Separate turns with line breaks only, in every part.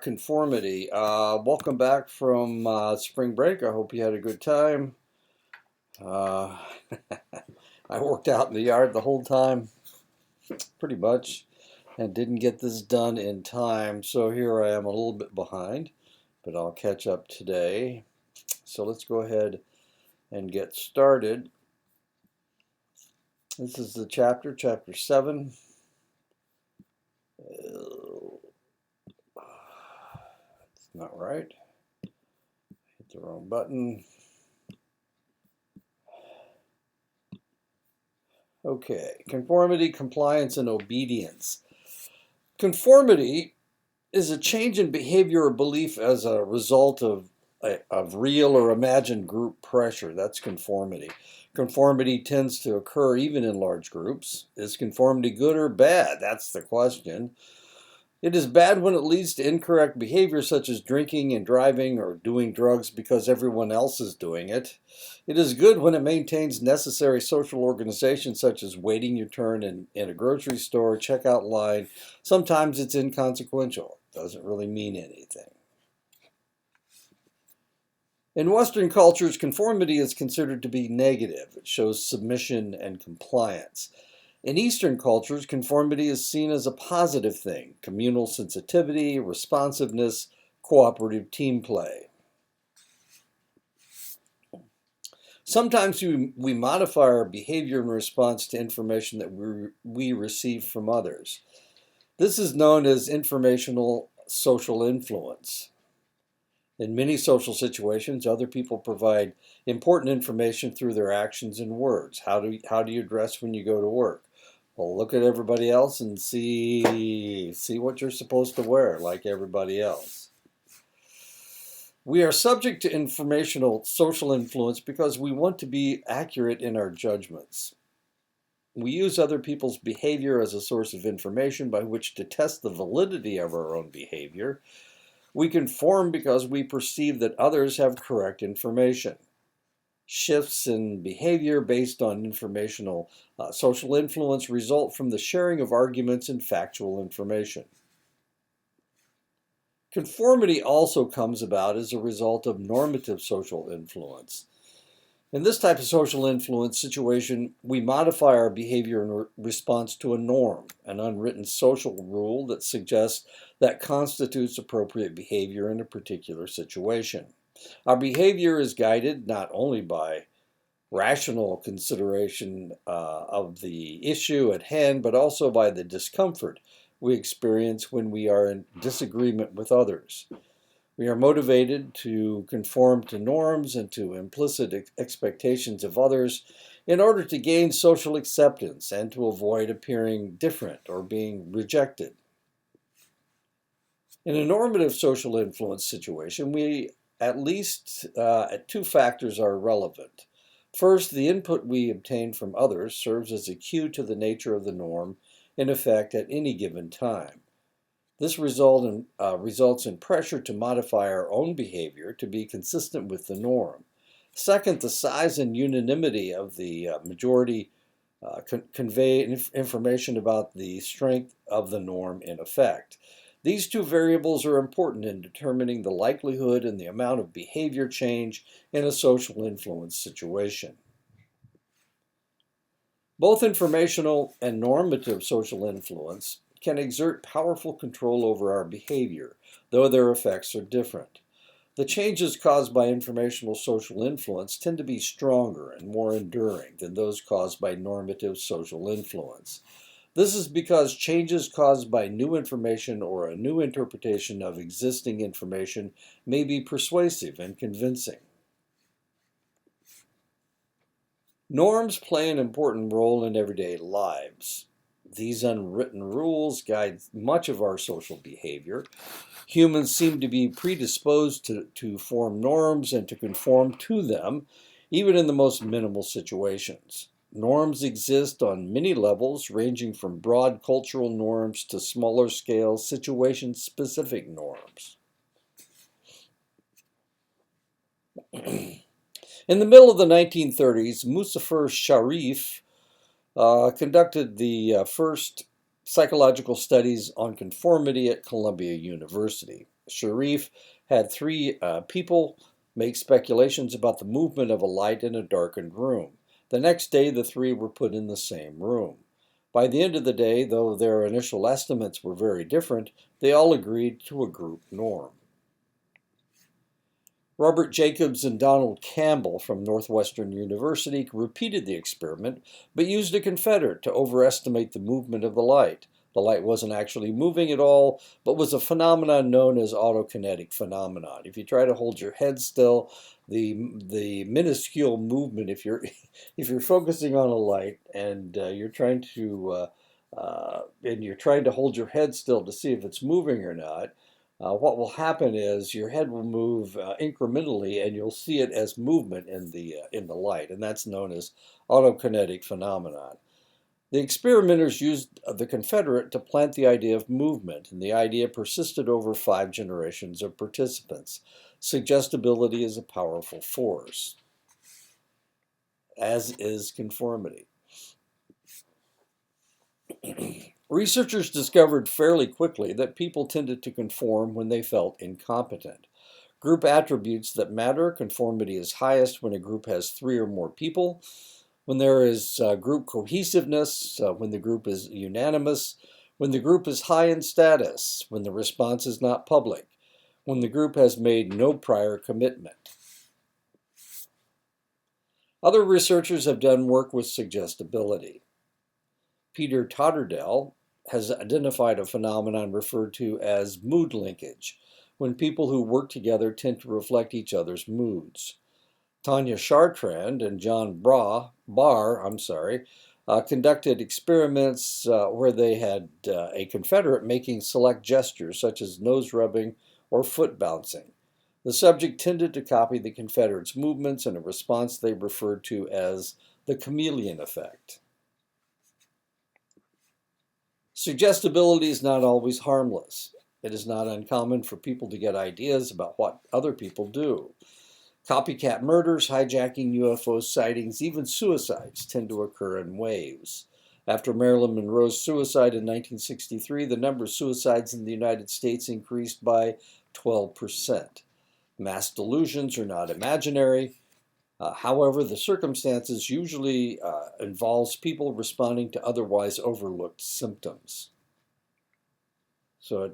Conformity. Welcome back from spring break. I hope you had a good time. Uh, I worked out in the yard the whole time, pretty much, and didn't get this done in time. So here I am a little bit behind, but I'll catch up today. So let's go ahead and get started. This is the chapter 7. It's not right. Hit the wrong button. Okay, conformity, compliance, and obedience. Conformity is a change in behavior or belief as a result of real or imagined group pressure. That's conformity. Conformity tends to occur even in large groups. Is conformity good or bad? That's the question. It is bad when it leads to incorrect behavior such as drinking and driving or doing drugs because everyone else is doing it. It is good when it maintains necessary social organization such as waiting your turn in a grocery store, checkout line. Sometimes it's inconsequential. It doesn't really mean anything. In Western cultures, conformity is considered to be negative. It shows submission and compliance. In Eastern cultures, conformity is seen as a positive thing: communal sensitivity, responsiveness, cooperative team play. Sometimes we modify our behavior in response to information that we receive from others. This is known as informational social influence. In many social situations, other people provide important information through their actions and words. How do you dress when you go to work? Well, look at everybody else and see what you're supposed to wear like everybody else. We are subject to informational social influence because we want to be accurate in our judgments. We use other people's behavior as a source of information by which to test the validity of our own behavior. We conform because we perceive that others have correct information. Shifts in behavior based on informational social influence result from the sharing of arguments and factual information. Conformity also comes about as a result of normative social influence. In this type of social influence situation, we modify our behavior in response to a norm, an unwritten social rule that suggests that constitutes appropriate behavior in a particular situation. Our behavior is guided not only by rational consideration of the issue at hand, but also by the discomfort we experience when we are in disagreement with others. We are motivated to conform to norms and to implicit expectations of others in order to gain social acceptance and to avoid appearing different or being rejected. In a normative social influence situation, we at least two factors are relevant. First, the input we obtain from others serves as a cue to the nature of the norm in effect at any given time. This results in pressure to modify our own behavior to be consistent with the norm. Second, the size and unanimity of the majority convey information about the strength of the norm in effect. These two variables are important in determining the likelihood and the amount of behavior change in a social influence situation. Both informational and normative social influence can exert powerful control over our behavior, though their effects are different. The changes caused by informational social influence tend to be stronger and more enduring than those caused by normative social influence. This is because changes caused by new information or a new interpretation of existing information may be persuasive and convincing. Norms play an important role in everyday lives. These unwritten rules guide much of our social behavior. Humans seem to be predisposed to form norms and to conform to them, even in the most minimal situations. Norms exist on many levels, ranging from broad cultural norms to smaller scale, situation specific norms. In the middle of the 1930s, Muzafer Sharif conducted the first psychological studies on conformity at Columbia University. Sharif had three people make speculations about the movement of a light in a darkened room. The next day, the three were put in the same room. By the end of the day, though their initial estimates were very different, they all agreed to a group norm. Robert Jacobs and Donald Campbell from Northwestern University repeated the experiment, but used a confederate to overestimate the movement of the light. The light wasn't actually moving at all, but was a phenomenon known as autokinetic phenomenon. If you try to hold your head still, the minuscule movement, if you're if you're focusing on a light and you're trying to hold your head still to see if it's moving or not, what will happen is your head will move incrementally, and you'll see it as movement in the light, and that's known as autokinetic phenomenon. The experimenters used the confederate to plant the idea of movement, and the idea persisted over 5 generations of participants. Suggestibility is a powerful force, as is conformity. Researchers discovered fairly quickly that people tended to conform when they felt incompetent. Group attributes that matter: conformity is highest when a group has 3 or more people, when there is group cohesiveness, when the group is unanimous, when the group is high in status, when the response is not public, when the group has made no prior commitment. Other researchers have done work with suggestibility. Peter Totterdell has identified a phenomenon referred to as mood linkage, when people who work together tend to reflect each other's moods. Tanya Chartrand and John Barr conducted experiments where they had a confederate making select gestures such as nose rubbing or foot bouncing. The subject tended to copy the confederate's movements in a response they referred to as the chameleon effect. Suggestibility is not always harmless. It is not uncommon for people to get ideas about what other people do. Copycat murders, hijacking, UFO sightings, even suicides tend to occur in waves. After Marilyn Monroe's suicide in 1963, the number of suicides in the United States increased by 12%. Mass delusions are not imaginary. However, the circumstances usually involves people responding to otherwise overlooked symptoms. So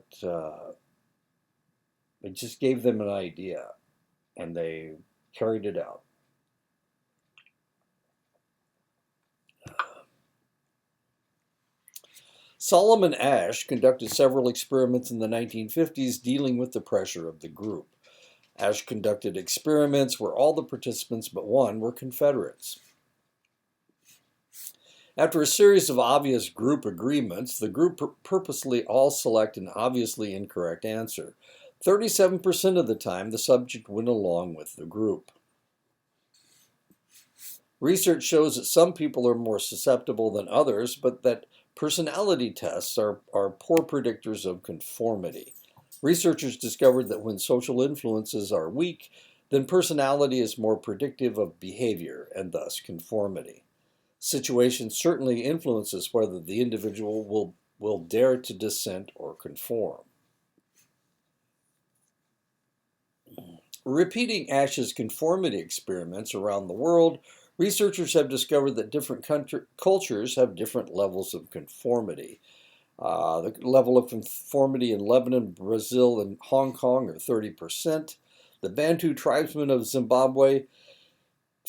it just gave them an idea, and they carried it out. Solomon Asch conducted several experiments in the 1950s dealing with the pressure of the group. Asch conducted experiments where all the participants but one were Confederates. After a series of obvious group agreements, the group purposely all select an obviously incorrect answer. 37% of the time, the subject went along with the group. Research shows that some people are more susceptible than others, but that personality tests are poor predictors of conformity. Researchers discovered that when social influences are weak, then personality is more predictive of behavior and thus conformity. Situation certainly influences whether the individual will dare to dissent or conform. Repeating Asch's conformity experiments around the world, researchers have discovered that different cultures have different levels of conformity. The level of conformity in Lebanon, Brazil, and Hong Kong are 30%. The Bantu tribesmen of Zimbabwe,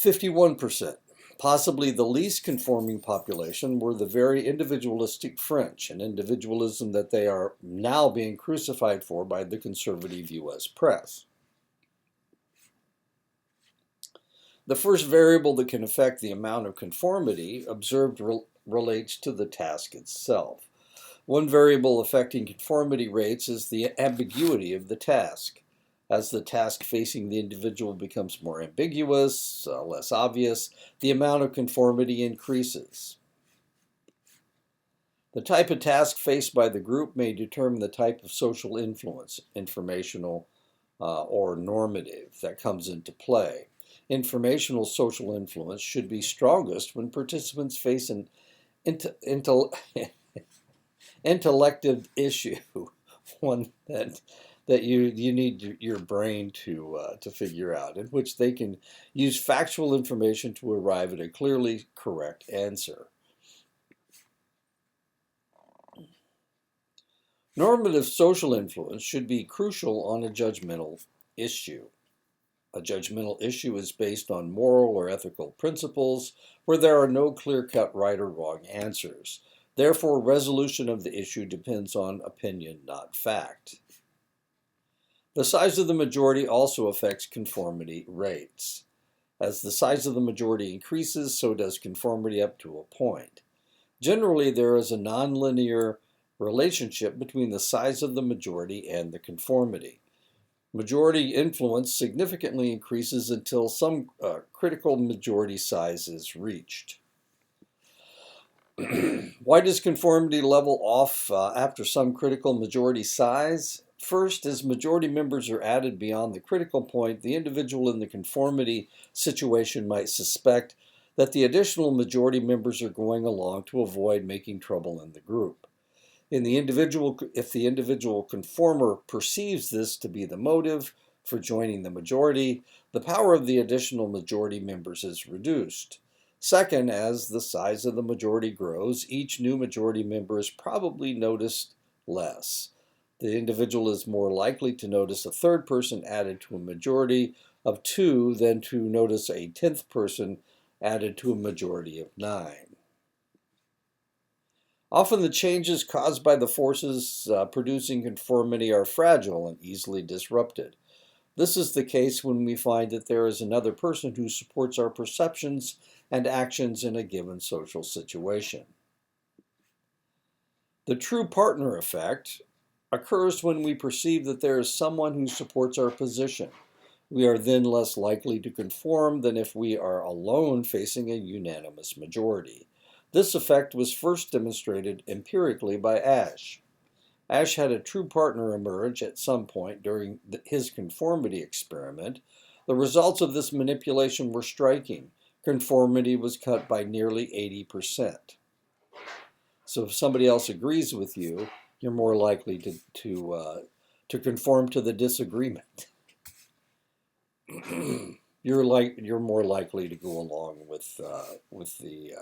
51%. Possibly the least conforming population were the very individualistic French, an individualism that they are now being crucified for by the conservative U.S. press. The first variable that can affect the amount of conformity observed relates to the task itself. One variable affecting conformity rates is the ambiguity of the task. As the task facing the individual becomes more ambiguous, less obvious, the amount of conformity increases. The type of task faced by the group may determine the type of social influence, informational or normative, that comes into play. Informational social influence should be strongest when participants face an intellective issue, one that that you need your brain to figure out, in which they can use factual information to arrive at a clearly correct answer. Normative social influence should be crucial on a judgmental issue. A judgmental issue is based on moral or ethical principles where there are no clear-cut right or wrong answers. Therefore, resolution of the issue depends on opinion, not fact. The size of the majority also affects conformity rates. As the size of the majority increases, so does conformity up to a point. Generally, there is a nonlinear relationship between the size of the majority and the conformity. Majority influence significantly increases until some critical majority size is reached. Why does conformity level off after some critical majority size? First, as majority members are added beyond the critical point, the individual in the conformity situation might suspect that the additional majority members are going along to avoid making trouble in the group. If the individual conformer perceives this to be the motive for joining the majority, the power of the additional majority members is reduced. Second, as the size of the majority grows, each new majority member is probably noticed less. The individual is more likely to notice a third person added to a majority of 2 than to notice a 10th person added to a majority of 9. Often the changes caused by the forces producing conformity are fragile and easily disrupted. This is the case when we find that there is another person who supports our perceptions and actions in a given social situation. The true partner effect occurs when we perceive that there is someone who supports our position. We are then less likely to conform than if we are alone facing a unanimous majority. This effect was first demonstrated empirically by Ash. Ash had a true partner emerge at some point during his conformity experiment. The results of this manipulation were striking. Conformity was cut by nearly 80%. So if somebody else agrees with you, you're more likely to conform to the disagreement. You're more likely to go along with the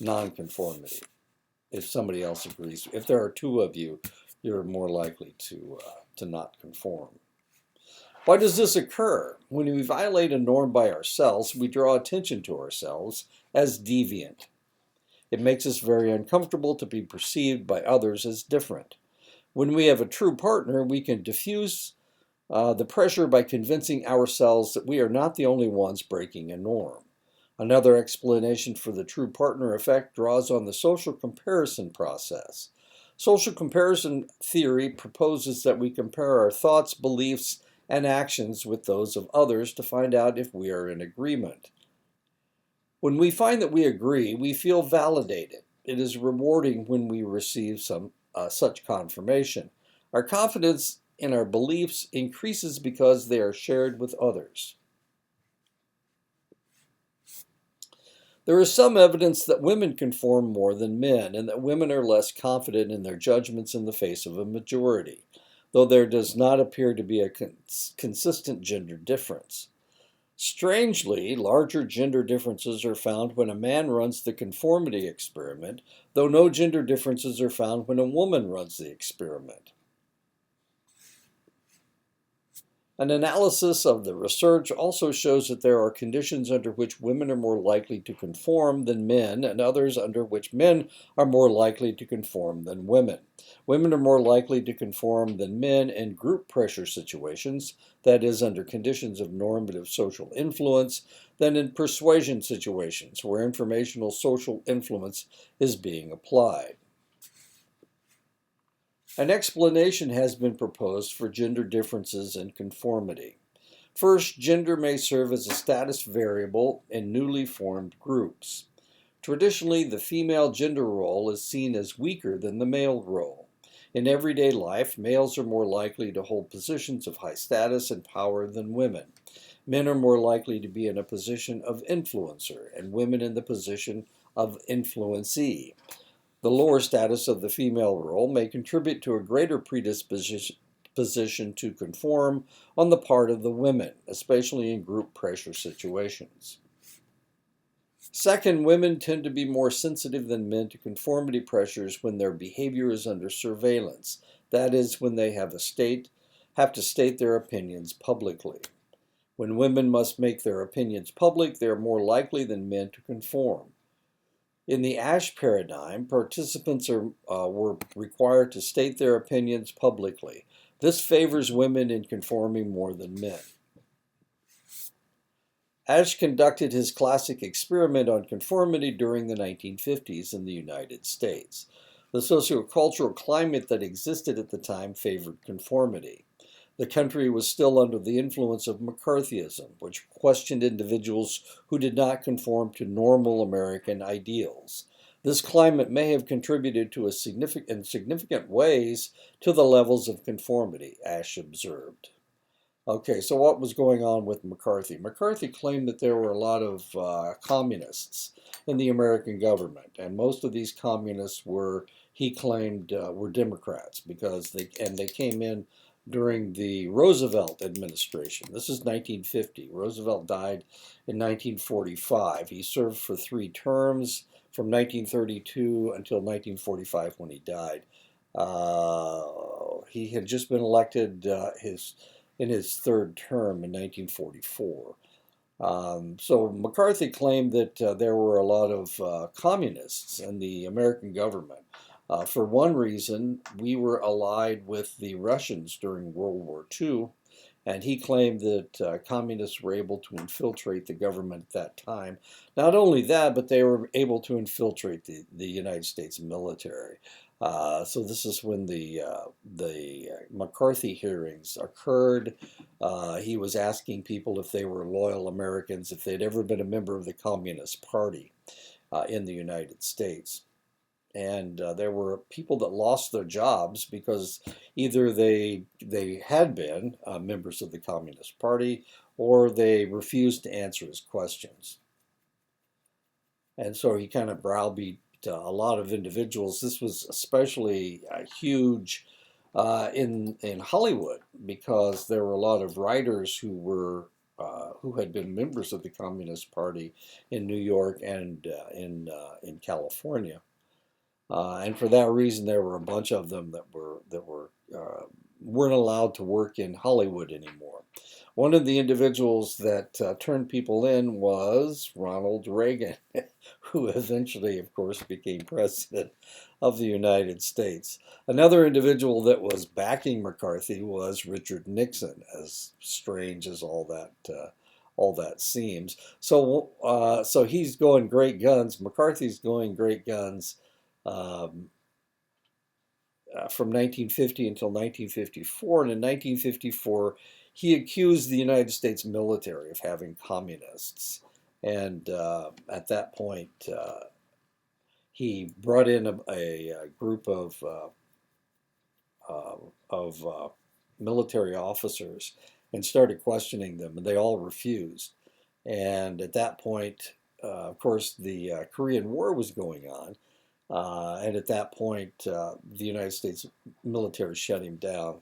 nonconformity. If somebody else agrees, if there are 2 of you, you're more likely to not conform. Why does this occur? When we violate a norm by ourselves, we draw attention to ourselves as deviant. It makes us very uncomfortable to be perceived by others as different. When we have a true partner, we can diffuse the pressure by convincing ourselves that we are not the only ones breaking a norm. Another explanation for the true partner effect draws on the social comparison process. Social comparison theory proposes that we compare our thoughts, beliefs, and actions with those of others to find out if we are in agreement. When we find that we agree, we feel validated. It is rewarding when we receive such confirmation. Our confidence in our beliefs increases because they are shared with others. There is some evidence that women conform more than men, and that women are less confident in their judgments in the face of a majority, though there does not appear to be a consistent gender difference. Strangely, larger gender differences are found when a man runs the conformity experiment, though no gender differences are found when a woman runs the experiment. An analysis of the research also shows that there are conditions under which women are more likely to conform than men, and others under which men are more likely to conform than women. Women are more likely to conform than men in group pressure situations, that is, under conditions of normative social influence, than in persuasion situations, where informational social influence is being applied. An explanation has been proposed for gender differences in conformity. First, gender may serve as a status variable in newly formed groups. Traditionally, the female gender role is seen as weaker than the male role. In everyday life, males are more likely to hold positions of high status and power than women. Men are more likely to be in a position of influencer, and women in the position of influencee. The lower status of the female role may contribute to a greater predisposition disposition to conform on the part of the women, especially in group pressure situations. Second, women tend to be more sensitive than men to conformity pressures when their behavior is under surveillance. That is, when they have to state their opinions publicly. When women must make their opinions public, they are more likely than men to conform. In the Asch paradigm, participants were required to state their opinions publicly. This favors women in conforming more than men. Asch conducted his classic experiment on conformity during the 1950s in the United States. The sociocultural climate that existed at the time favored conformity. The country was still under the influence of McCarthyism, which questioned individuals who did not conform to normal American ideals. This climate may have contributed in significant ways to the levels of conformity, Asch observed. Okay, so what was going on with McCarthy? McCarthy claimed that there were a lot of communists in the American government, and most of these communists he claimed, were Democrats because they came in during the Roosevelt administration. This is 1950. Roosevelt died in 1945. He served for 3 terms from 1932 until 1945 when he died. He had just been elected in his 3rd term in 1944. So McCarthy claimed that there were a lot of communists in the American government. For one reason, we were allied with the Russians during World War II, and he claimed that communists were able to infiltrate the government at that time. Not only that, but they were able to infiltrate the United States military. So this is when the McCarthy hearings occurred. He was asking people if they were loyal Americans, if they'd ever been a member of the Communist Party in the United States. And there were people that lost their jobs because either they had been members of the Communist Party or they refused to answer his questions. And so he kind of browbeat a lot of individuals. This was especially huge in Hollywood because there were a lot of writers who had been members of the Communist Party in New York and in California. And for that reason, there were a bunch of them that weren't allowed to work in Hollywood anymore. One of the individuals that turned people in was Ronald Reagan, who eventually, of course, became president of the United States. Another individual that was backing McCarthy was Richard Nixon, as strange as all that seems. So he's going great guns. McCarthy's going great guns. From 1950 until 1954. And in 1954, he accused the United States military of having communists. And at that point, he brought in a group of military officers and started questioning them, and they all refused. And at that point, of course, the Korean War was going on. And at that point, the United States military shut him down.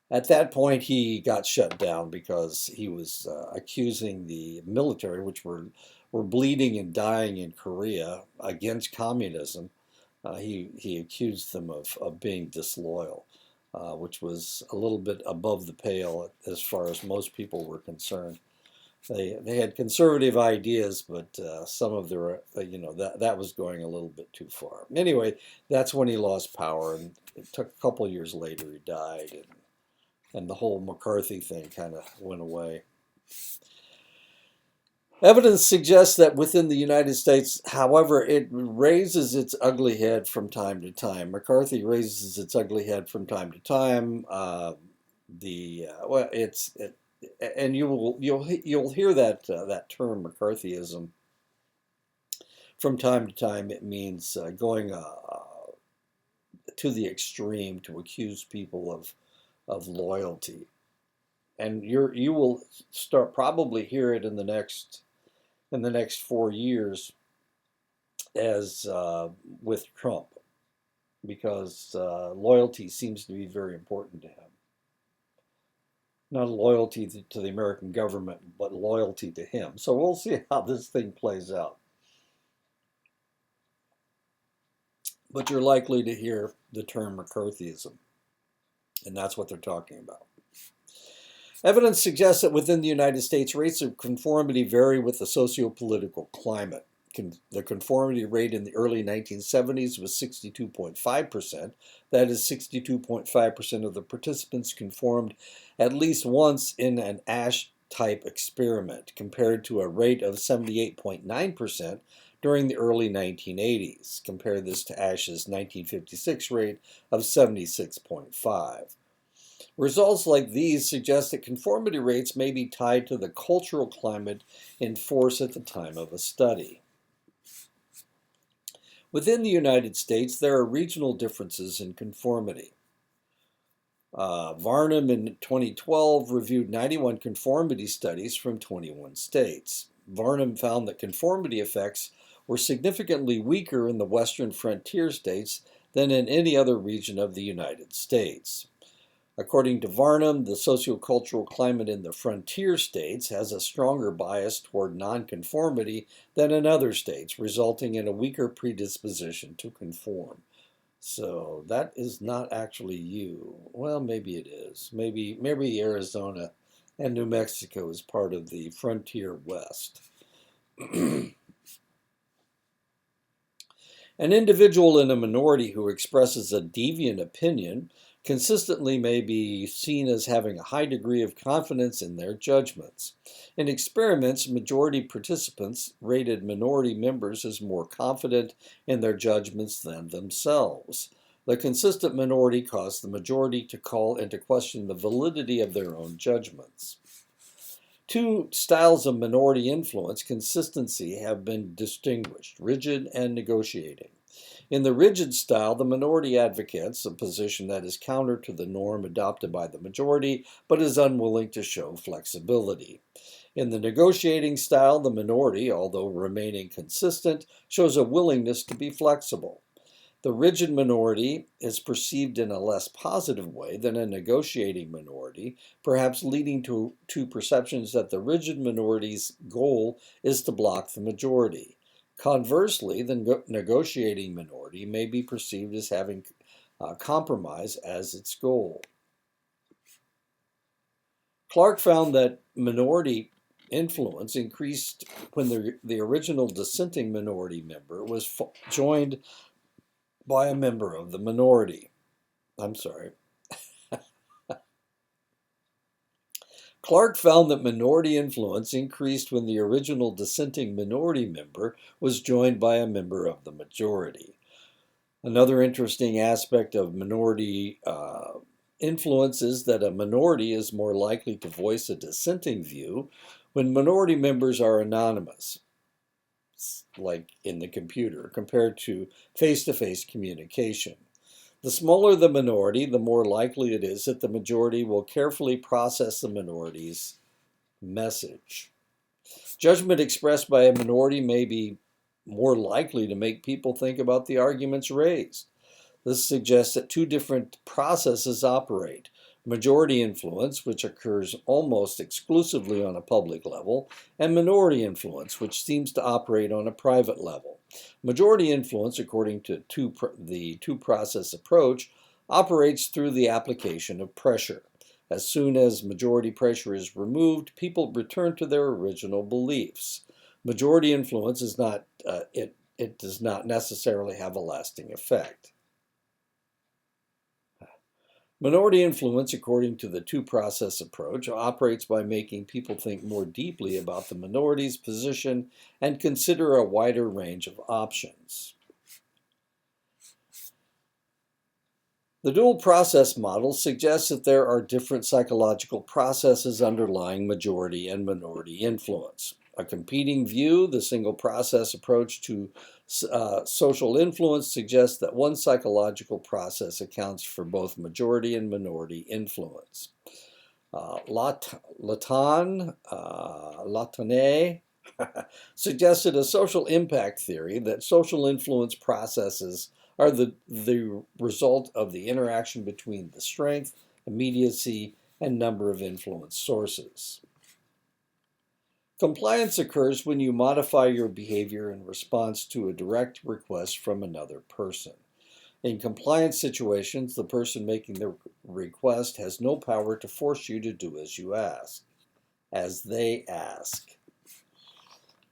At that point, he got shut down because he was accusing the military, which were bleeding and dying in Korea against communism. He accused them of being disloyal, which was a little bit above the pale as far as most people were concerned. They had conservative ideas, but some of their, that was going a little bit too far. Anyway, that's when he lost power, and it took a couple of years later he died, and the whole McCarthy thing kind of went away. Evidence suggests that within the United States, however, it raises its ugly head from time to time. McCarthy raises its ugly head from time to time. And you'll hear that term McCarthyism from time to time. It means going to the extreme to accuse people of loyalty, and you will probably hear it in the next 4 years as with Trump. because loyalty seems to be very important to him. Not loyalty to the American government, but loyalty to him. So we'll see how this thing plays out. But you're likely to hear the term McCarthyism, and that's what they're talking about. Evidence suggests that within the United States, rates of conformity vary with the socio-political climate. The conformity rate in the early 1970s was 62.5%. That is, 62.5% of the participants conformed at least once in an Asch-type experiment, compared to a rate of 78.9% during the early 1980s. Compare this to Asch's 1956 rate of 76.5%. Results like these suggest that conformity rates may be tied to the cultural climate in force at the time of a study. Within the United States, there are regional differences in conformity. Varnum in 2012 reviewed 91 conformity studies from 21 states. Varnum found that conformity effects were significantly weaker in the western frontier states than in any other region of the United States. According to Varnum, the sociocultural climate in the frontier states has a stronger bias toward nonconformity than in other states, resulting in a weaker predisposition to conform. So that is not actually you. Well, maybe it is. Maybe Arizona and New Mexico is part of the frontier west. An individual in a minority who expresses a deviant opinion consistently may be seen as having a high degree of confidence in their judgments. In experiments, majority participants rated minority members as more confident in their judgments than themselves. The consistent minority caused the majority to call into question the validity of their own judgments. Two styles of minority influence consistency have been distinguished: rigid and negotiating. In the rigid style, the minority advocates a position that is counter to the norm adopted by the majority, but is unwilling to show flexibility. In the negotiating style, the minority, although remaining consistent, shows a willingness to be flexible. The rigid minority is perceived in a less positive way than a negotiating minority, perhaps leading to perceptions that the rigid minority's goal is to block the majority. Conversely, the negotiating minority may be perceived as having compromise as its goal. Clark found that minority influence increased when the original dissenting minority member was joined by a member of the minority. Clark found that minority influence increased when the original dissenting minority member was joined by a member of the majority. Another interesting aspect of minority influence is that a minority is more likely to voice a dissenting view when minority members are anonymous, like in the computer, compared to face-to-face communication. The smaller the minority, the more likely it is that the majority will carefully process the minority's message. Judgment expressed by a minority may be more likely to make people think about the arguments raised. This suggests that two different processes operate: majority influence, which occurs almost exclusively on a public level, and minority influence, which seems to operate on a private level. Majority influence, according to the two-process approach, operates through the application of pressure. As soon as majority pressure is removed, people return to their original beliefs. Majority influence is not it does not necessarily have a lasting effect. Minority influence, according to the two-process approach, operates by making people think more deeply about the minority's position and consider a wider range of options. The dual process model suggests that there are different psychological processes underlying majority and minority influence. A competing view, the single process approach to social influence, suggests that one psychological process accounts for both majority and minority influence. Latane suggested a social impact theory that social influence processes are the result of the interaction between the strength, immediacy, and number of influence sources. Compliance occurs when you modify your behavior in response to a direct request from another person. In compliance situations, the person making the request has no power to force you to do as they ask.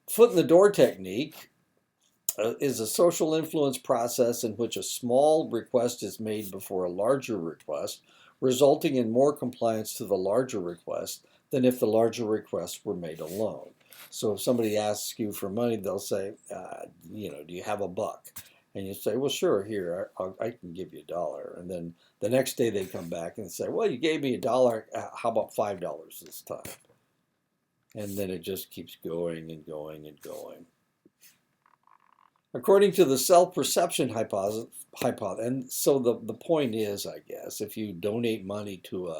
Foot in the door technique is a social influence process in which a small request is made before a larger request, resulting in more compliance to the larger request than if the larger requests were made alone. So if somebody asks you for money, they'll say, do you have a buck? And you say, well, sure, here, I can give you $1. And then the next day they come back and say, well, you gave me $1. How about $5 this time? And then it just keeps going and going and going. According to the self-perception hypothesis, and so the point is, I guess, if you donate money to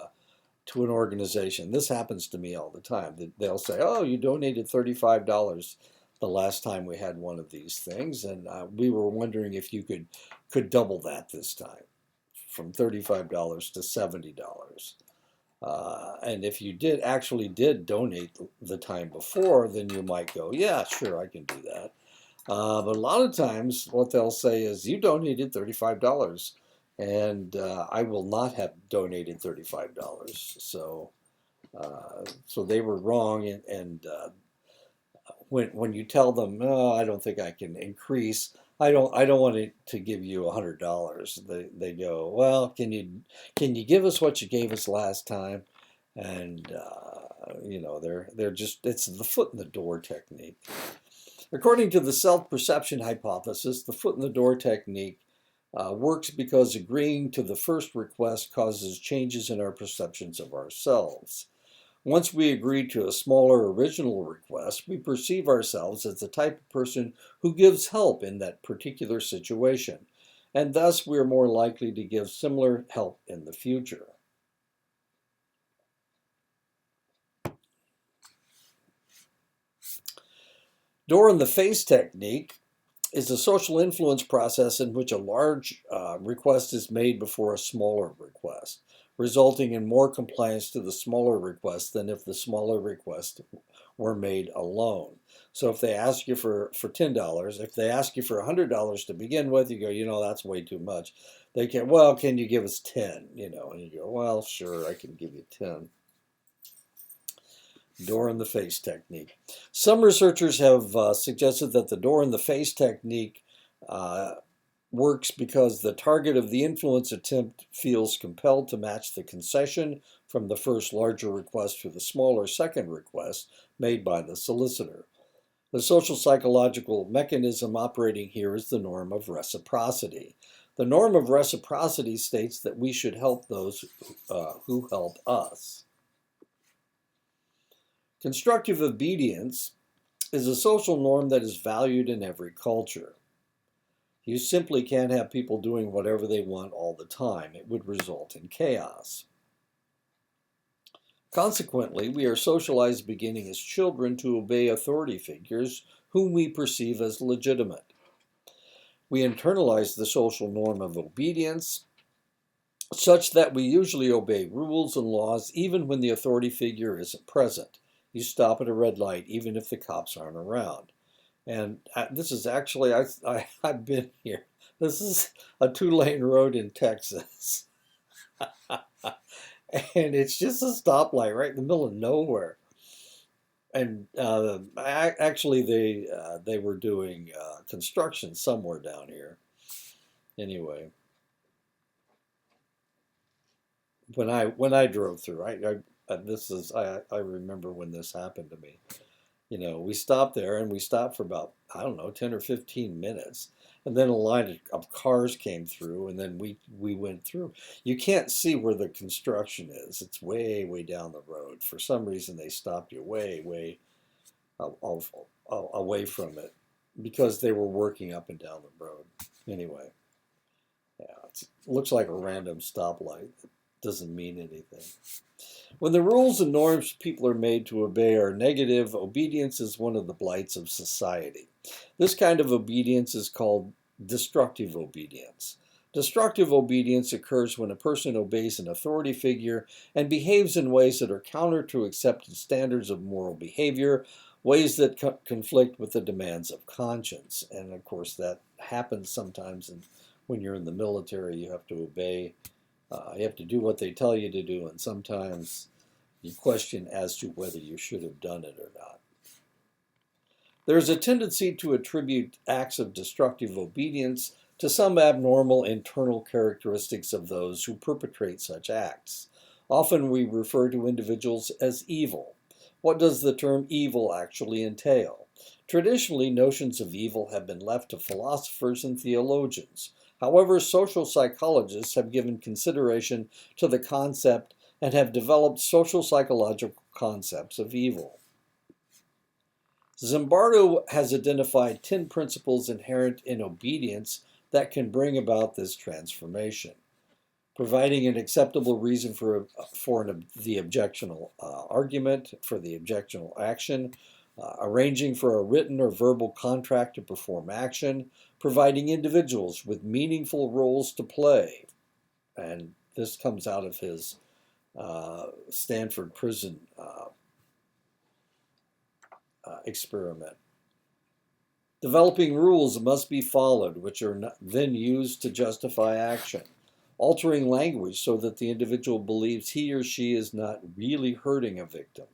an organization, this happens to me all the time. They'll say, oh, you donated $35 the last time we had one of these things, and we were wondering if you could double that this time, from $35 to $70. And if you actually did donate the time before, then you might go, yeah, sure, I can do that. But a lot of times what they'll say is, you donated $35 and I will not have donated $35. So they were wrong. And when you tell them, no, I don't think I can increase, I don't want it to give you $100. They go, well, can you give us what you gave us last time? And they're just, it's the foot in the door technique. According to the self-perception hypothesis, the foot in the door technique works because agreeing to the first request causes changes in our perceptions of ourselves. Once we agree to a smaller original request, we perceive ourselves as the type of person who gives help in that particular situation, and thus we are more likely to give similar help in the future. Door in the face technique is a social influence process in which a large request is made before a smaller request, resulting in more compliance to the smaller request than if the smaller request were made alone. So if they ask you for $10, if they ask you for $100 to begin with, you go, that's way too much. They can, well, can you give us 10? And you go, well, sure, I can give you 10. Door in the face technique. Some researchers have suggested that the door in the face technique works because the target of the influence attempt feels compelled to match the concession from the first larger request to the smaller second request made by the solicitor. The social psychological mechanism operating here is the norm of reciprocity. The norm of reciprocity states that we should help those who help us. Constructive obedience is a social norm that is valued in every culture. You simply can't have people doing whatever they want all the time. It would result in chaos. Consequently, we are socialized beginning as children to obey authority figures whom we perceive as legitimate. We internalize the social norm of obedience such that we usually obey rules and laws even when the authority figure isn't present. You stop at a red light even if the cops aren't around. And this is actually, I've been here. This is a 2-lane road in Texas. And it's just a stoplight right in the middle of nowhere. And actually they were doing construction somewhere down here. Anyway, when I drove through, I remember when this happened to me. We stopped there and we stopped for about, 10 or 15 minutes. And then a line of cars came through and then we went through. You can't see where the construction is. It's way, way down the road. For some reason, they stopped you way, way away from it because they were working up and down the road. Anyway, yeah, it looks like a random stoplight. It doesn't mean anything. When the rules and norms people are made to obey are negative, obedience is one of the blights of society. This kind of obedience is called destructive obedience. Destructive obedience occurs when a person obeys an authority figure and behaves in ways that are counter to accepted standards of moral behavior, ways that conflict with the demands of conscience. And of course, that happens sometimes when you're in the military. You have to obey, you have to do what they tell you to do, and sometimes you question as to whether you should have done it or not. There's a tendency to attribute acts of destructive obedience to some abnormal internal characteristics of those who perpetrate such acts. Often we refer to individuals as evil. What does the term evil actually entail? Traditionally, notions of evil have been left to philosophers and theologians. However, social psychologists have given consideration to the concept and have developed social psychological concepts of evil. Zimbardo has identified 10 principles inherent in obedience that can bring about this transformation. Providing an acceptable reason for the objectional argument, for the objectional action, arranging for a written or verbal contract to perform action, providing individuals with meaningful roles to play. And this comes out of his Stanford prison experiment. Developing rules must be followed, which are then used to justify action. Altering language so that the individual believes he or she is not really hurting a victim.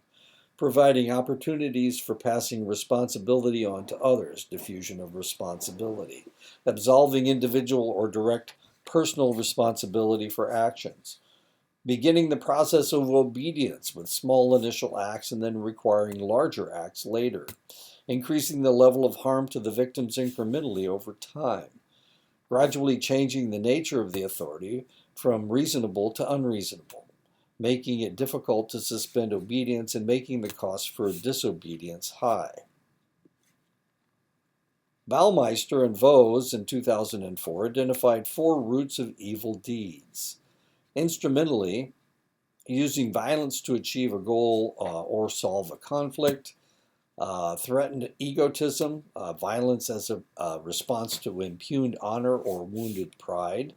Providing opportunities for passing responsibility on to others, diffusion of responsibility. Absolving individual or direct personal responsibility for actions. Beginning the process of obedience with small initial acts and then requiring larger acts later. Increasing the level of harm to the victims incrementally over time. Gradually changing the nature of the authority from reasonable to unreasonable. Making it difficult to suspend obedience and making the cost for disobedience high. Baumeister and Vos in 2004 identified 4 roots of evil deeds. Instrumentally, using violence to achieve a goal or solve a conflict, threatened egotism, violence as a response to impugned honor or wounded pride,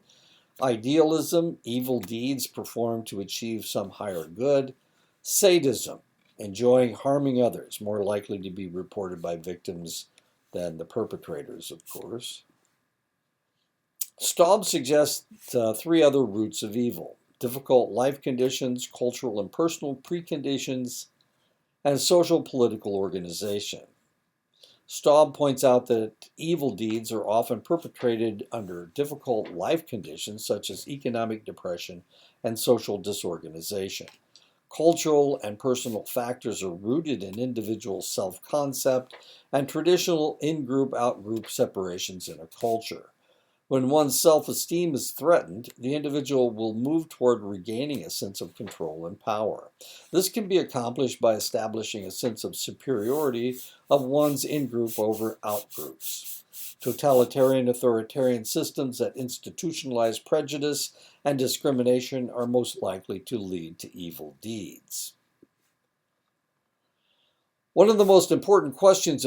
idealism, evil deeds performed to achieve some higher good, sadism, enjoying harming others, more likely to be reported by victims than the perpetrators, of course. Staub suggests 3 other roots of evil: difficult life conditions, cultural and personal preconditions, and social political organization. Staub points out that evil deeds are often perpetrated under difficult life conditions such as economic depression and social disorganization. Cultural and personal factors are rooted in individual self-concept and traditional in-group, out-group separations in a culture. When one's self-esteem is threatened, the individual will move toward regaining a sense of control and power. This can be accomplished by establishing a sense of superiority of one's in-group over out-groups. Totalitarian authoritarian systems that institutionalize prejudice and discrimination are most likely to lead to evil deeds. One of the most important questions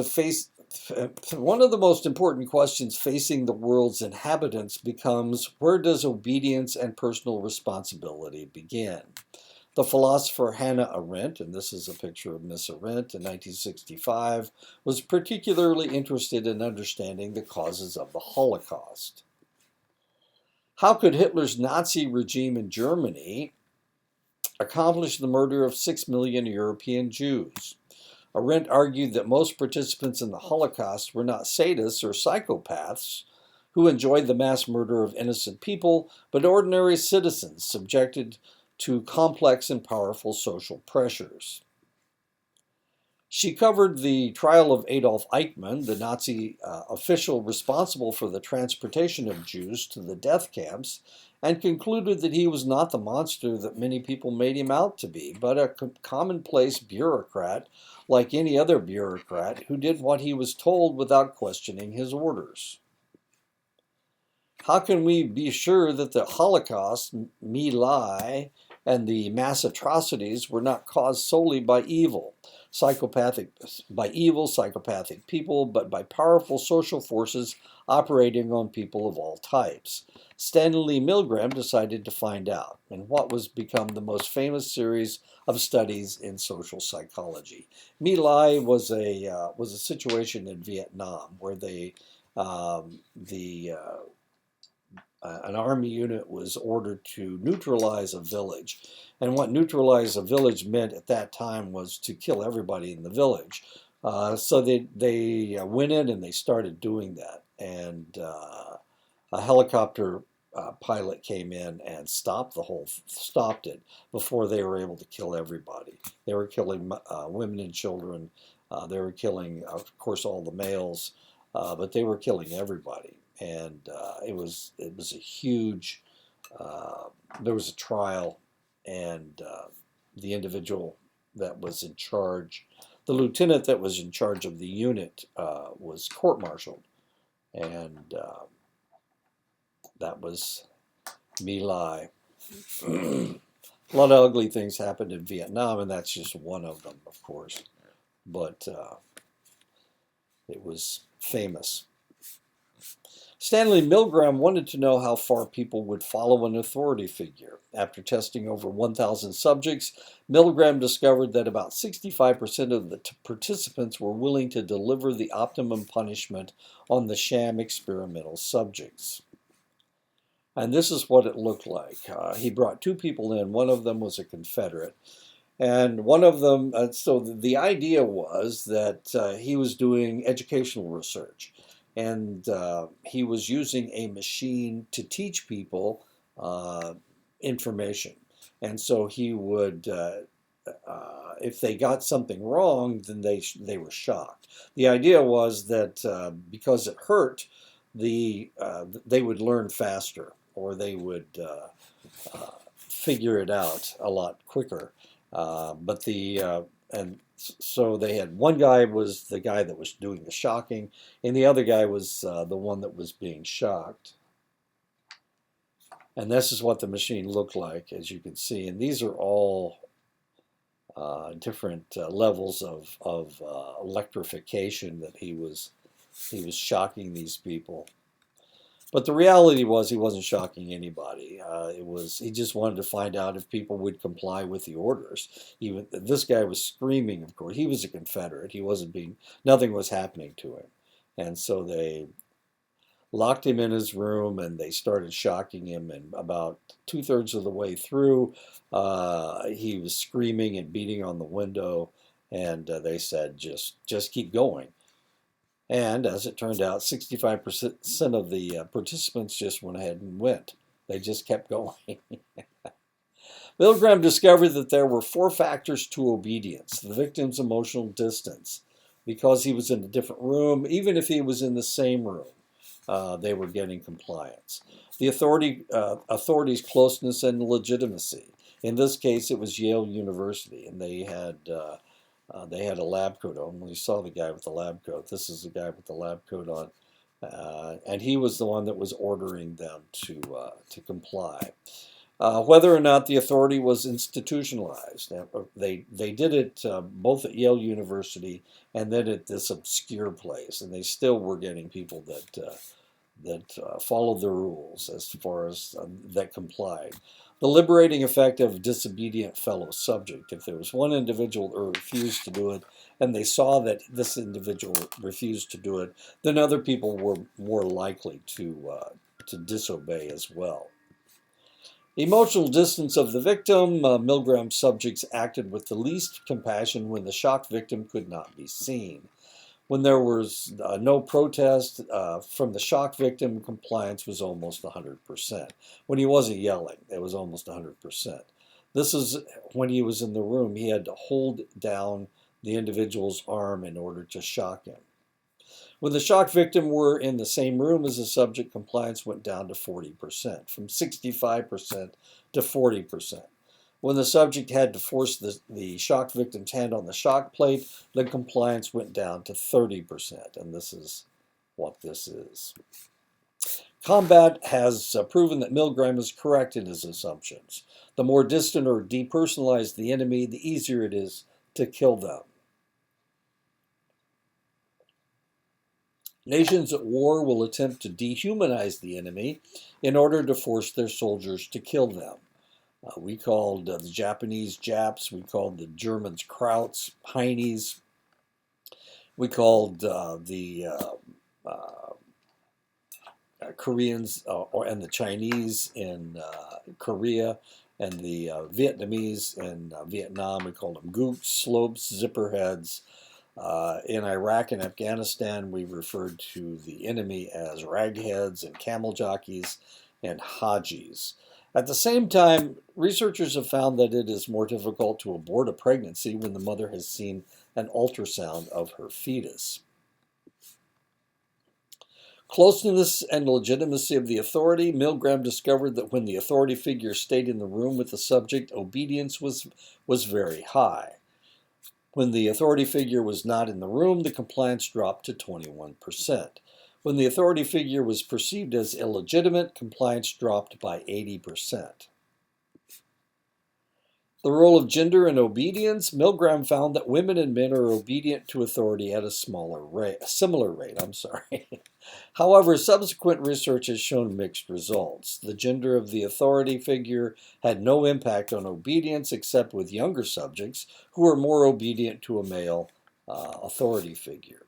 facing the world's inhabitants becomes, where does obedience and personal responsibility begin? The philosopher Hannah Arendt, and this is a picture of Miss Arendt in 1965, was particularly interested in understanding the causes of the Holocaust. How could Hitler's Nazi regime in Germany accomplish the murder of 6 million European Jews? Arendt argued that most participants in the Holocaust were not sadists or psychopaths who enjoyed the mass murder of innocent people, but ordinary citizens subjected to complex and powerful social pressures. She covered the trial of Adolf Eichmann, the Nazi official responsible for the transportation of Jews to the death camps, and concluded that he was not the monster that many people made him out to be, but a commonplace bureaucrat like any other bureaucrat who did what he was told without questioning his orders. How can we be sure that the Holocaust, My Lai, And the mass atrocities were not caused solely by psychopathic people, but by powerful social forces operating on people of all types. Stanley Milgram decided to find out in what was become the most famous series of studies in social psychology. My Lai was a situation in Vietnam where an army unit was ordered to neutralize a village. And what neutralize a village meant at that time was to kill everybody in the village. So they went in and they started doing that. And a helicopter pilot came in and stopped it before they were able to kill everybody. They were killing women and children. They were killing, of course, all the males, but they were killing everybody. And it was a huge. There was a trial, and the individual that was in charge, the lieutenant that was in charge of the unit, was court-martialed, and that was My Lai. A lot of ugly things happened in Vietnam, and that's just one of them, of course. But it was famous. Stanley Milgram wanted to know how far people would follow an authority figure. After testing over 1,000 subjects, Milgram discovered that about 65% of the participants were willing to deliver the optimum punishment on the sham experimental subjects. And this is what it looked like. He brought two people in. One of them was a Confederate. And one of them, so the idea was that he was doing educational research. And he was using a machine to teach people information. And so he would, if they got something wrong, then they were shocked. The idea was that because it hurt, they would learn faster, or they would figure it out a lot quicker. So they had one guy was the guy that was doing the shocking, and the other guy was the one that was being shocked. And this is what the machine looked like, as you can see. And these are all different levels of electrification that he was shocking these people. But the reality was he wasn't shocking anybody. He just wanted to find out if people would comply with the orders. Even this guy was screaming. Of course, he was a Confederate. Nothing was happening to him, and so they locked him in his room and they started shocking him. And about 2/3 of the way through, he was screaming and beating on the window. And they said, just keep going. And as it turned out, 65% of the participants just went ahead and went. They just kept going. Milgram discovered that there were 4 factors to obedience. The victim's emotional distance. Because he was in a different room, even if he was in the same room, they were getting compliance. The authorities' closeness and legitimacy. In this case, it was Yale University, and they had a lab coat on. We saw the guy with the lab coat. This is the guy with the lab coat on. And he was the one that was ordering them to comply. Whether or not the authority was institutionalized. They did it both at Yale University and then at this obscure place. And they still were getting people that followed the rules as far as that complied. The liberating effect of a disobedient fellow subject. If there was one individual that refused to do it, and they saw that this individual refused to do it, then other people were more likely to disobey as well. Emotional distance of the victim. Milgram's subjects acted with the least compassion when the shocked victim could not be seen. When there was no protest from the shock victim, compliance was almost 100%. When he wasn't yelling, it was almost 100%. This is when he was in the room. He had to hold down the individual's arm in order to shock him. When the shock victim were in the same room as the subject, compliance went down to 40%, from 65% to 40%. When the subject had to force the shock victim's hand on the shock plate, the compliance went down to 30%, and this is what this is. Combat has proven that Milgram is correct in his assumptions. The more distant or depersonalized the enemy, the easier it is to kill them. Nations at war will attempt to dehumanize the enemy in order to force their soldiers to kill them. We called the Japanese Japs, we called the Germans Krauts, Heinies, we called the Koreans and the Chinese in Korea and the Vietnamese in Vietnam. We called them gooks, slopes, zipperheads. In Iraq and Afghanistan, we referred to the enemy as ragheads and camel jockeys and hajis. At the same time, researchers have found that it is more difficult to abort a pregnancy when the mother has seen an ultrasound of her fetus. Closeness and legitimacy of the authority. Milgram discovered that when the authority figure stayed in the room with the subject, obedience was very high. When the authority figure was not in the room, the compliance dropped to 21%. When the authority figure was perceived as illegitimate, compliance dropped by 80%. The role of gender in obedience. Milgram found that women and men are obedient to authority at a similar rate. However, subsequent research has shown mixed results. The gender of the authority figure had no impact on obedience except with younger subjects who were more obedient to a male authority figure.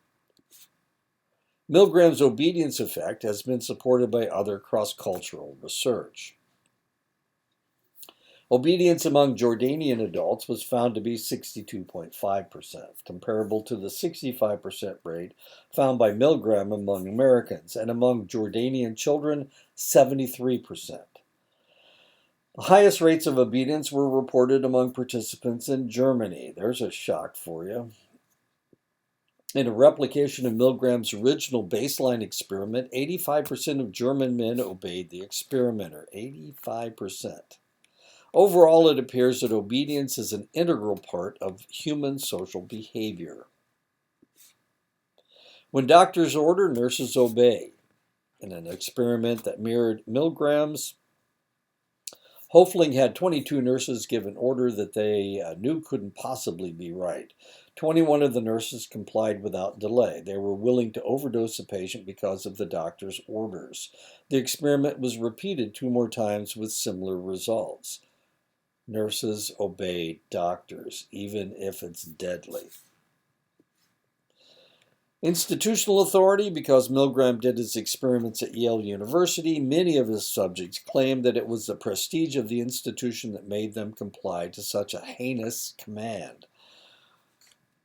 Milgram's obedience effect has been supported by other cross-cultural research. Obedience among Jordanian adults was found to be 62.5%, comparable to the 65% rate found by Milgram among Americans, and among Jordanian children, 73%. The highest rates of obedience were reported among participants in Germany. There's a shock for you. In a replication of Milgram's original baseline experiment, 85% of German men obeyed the experimenter. 85%. Overall, it appears that obedience is an integral part of human social behavior. When doctors order, nurses obey. In an experiment that mirrored Milgram's, Hoefling had 22 nurses give an order that they knew couldn't possibly be right. 21 of the nurses complied without delay. They were willing to overdose a patient because of the doctor's orders. The experiment was repeated 2 more times with similar results. Nurses obey doctors, even if it's deadly. Institutional authority. Because Milgram did his experiments at Yale University, many of his subjects claimed that it was the prestige of the institution that made them comply to such a heinous command.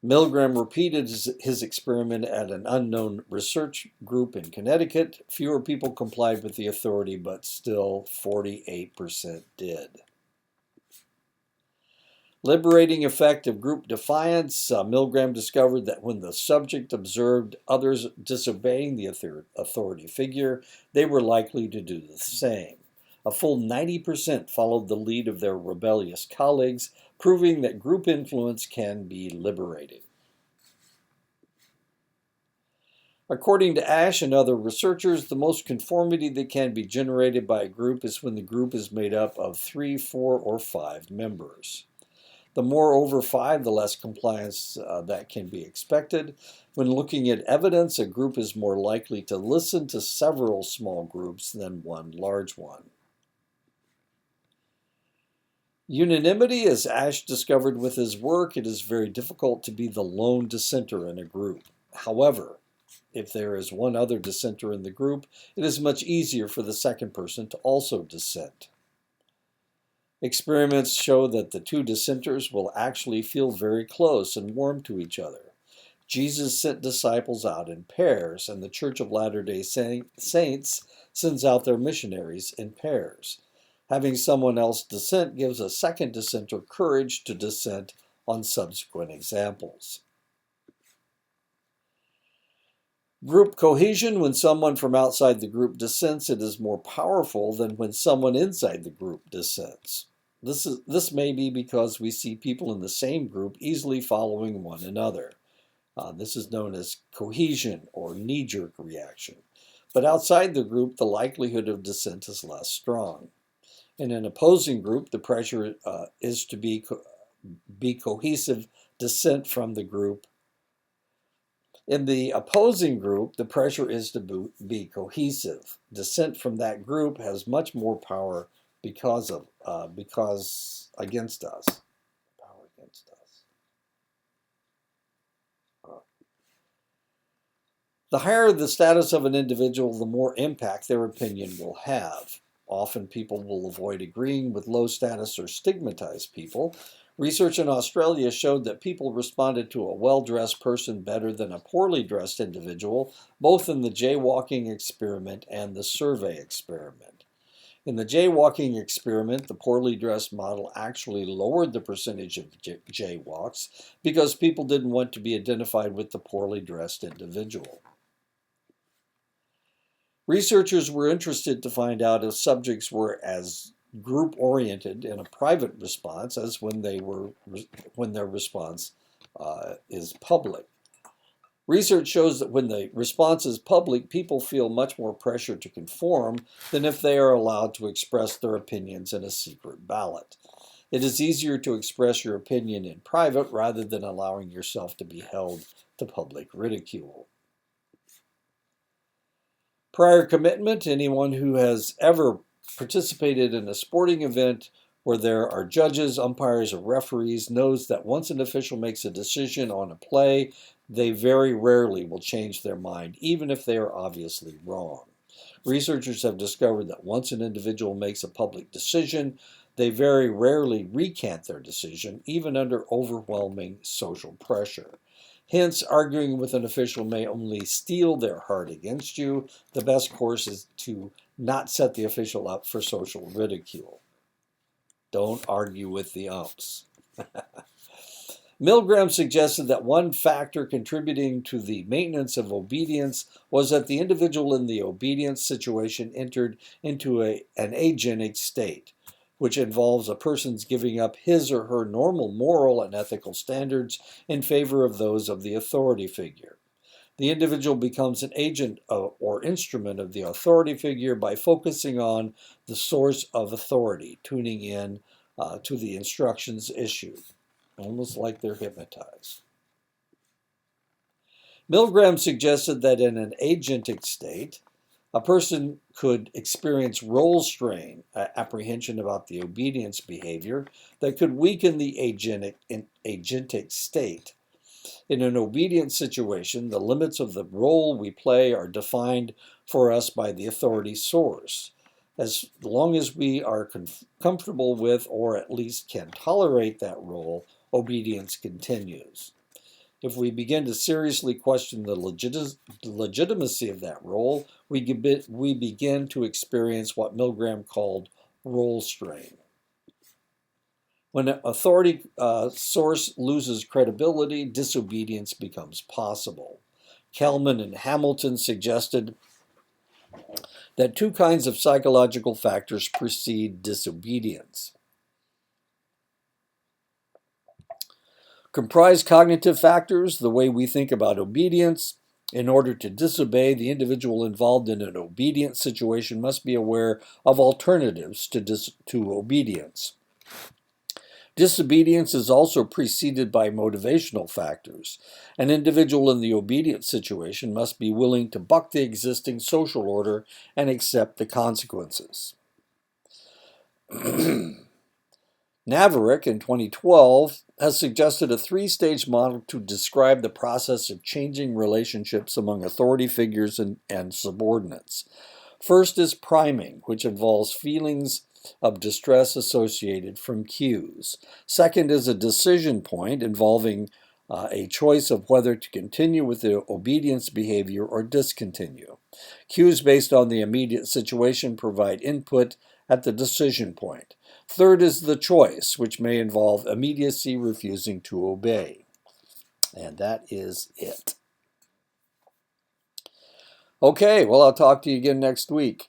Milgram repeated his experiment at an unknown research group in Connecticut. Fewer people complied with the authority, but still 48% did. Liberating effect of group defiance. Milgram discovered that when the subject observed others disobeying the authority figure, they were likely to do the same. A full 90% followed the lead of their rebellious colleagues, proving that group influence can be liberating. According to Ash and other researchers, the most conformity that can be generated by a group is when the group is made up of 3, 4, or 5 members. The more over 5, the less compliance that can be expected. When looking at evidence, a group is more likely to listen to several small groups than one large one. Unanimity. As Ash discovered with his work, it is very difficult to be the lone dissenter in a group. However, if there is one other dissenter in the group, it is much easier for the second person to also dissent. Experiments show that the 2 dissenters will actually feel very close and warm to each other. Jesus sent disciples out in pairs, and the Church of Latter-day Saints sends out their missionaries in pairs. Having someone else dissent gives a second dissenter courage to dissent on subsequent examples. Group cohesion. When someone from outside the group dissents, it is more powerful than when someone inside the group dissents. This may be because we see people in the same group easily following one another. This is known as cohesion or knee-jerk reaction. But outside the group, the likelihood of dissent is less strong. In an opposing group, the pressure is to be cohesive dissent from the group. In the opposing group, the pressure is to be cohesive. Dissent from that group has much more power because against us. Power against us. The higher the status of an individual, the more impact their opinion will have. Often people will avoid agreeing with low status or stigmatized people. Research in Australia showed that people responded to a well-dressed person better than a poorly dressed individual, both in the jaywalking experiment and the survey experiment. In the jaywalking experiment, the poorly dressed model actually lowered the percentage of jaywalks because people didn't want to be identified with the poorly dressed individual. Researchers were interested to find out if subjects were as group-oriented in a private response as when their response is public. Research shows that when the response is public, people feel much more pressure to conform than if they are allowed to express their opinions in a secret ballot. It is easier to express your opinion in private rather than allowing yourself to be held to public ridicule. Prior commitment: anyone who has ever participated in a sporting event where there are judges, umpires, or referees knows that once an official makes a decision on a play, they very rarely will change their mind, even if they are obviously wrong. Researchers have discovered that once an individual makes a public decision, they very rarely recant their decision, even under overwhelming social pressure. Hence, arguing with an official may only steel their heart against you. The best course is to not set the official up for social ridicule. Don't argue with the umps. Milgram suggested that one factor contributing to the maintenance of obedience was that the individual in the obedience situation entered into an agenic state, which involves a person's giving up his or her normal moral and ethical standards in favor of those of the authority figure. The individual becomes an agent or instrument of the authority figure by focusing on the source of authority, tuning in to the instructions issued, almost like they're hypnotized. Milgram suggested that in an agentic state, a person could experience role strain, apprehension about the obedience behavior, that could weaken the agentic state. In an obedience situation, the limits of the role we play are defined for us by the authority source. As long as we are comfortable with, or at least can tolerate that role, obedience continues. If we begin to seriously question the legitimacy of that role, we begin to experience what Milgram called role strain. When an authority source loses credibility, disobedience becomes possible. Kelman and Hamilton suggested that two kinds of psychological factors precede disobedience. Comprise cognitive factors, the way we think about obedience. In order to disobey, the individual involved in an obedience situation must be aware of alternatives to obedience. Disobedience is also preceded by motivational factors. An individual in the obedience situation must be willing to buck the existing social order and accept the consequences. Navarick in 2012 has suggested a three-stage model to describe the process of changing relationships among authority figures and subordinates. First is priming, which involves feelings of distress associated from cues. Second is a decision point involving a choice of whether to continue with the obedience behavior or discontinue. Cues based on the immediate situation provide input at the decision point. Third is the choice, which may involve immediacy, refusing to obey. And that is it. Okay, well, I'll talk to you again next week.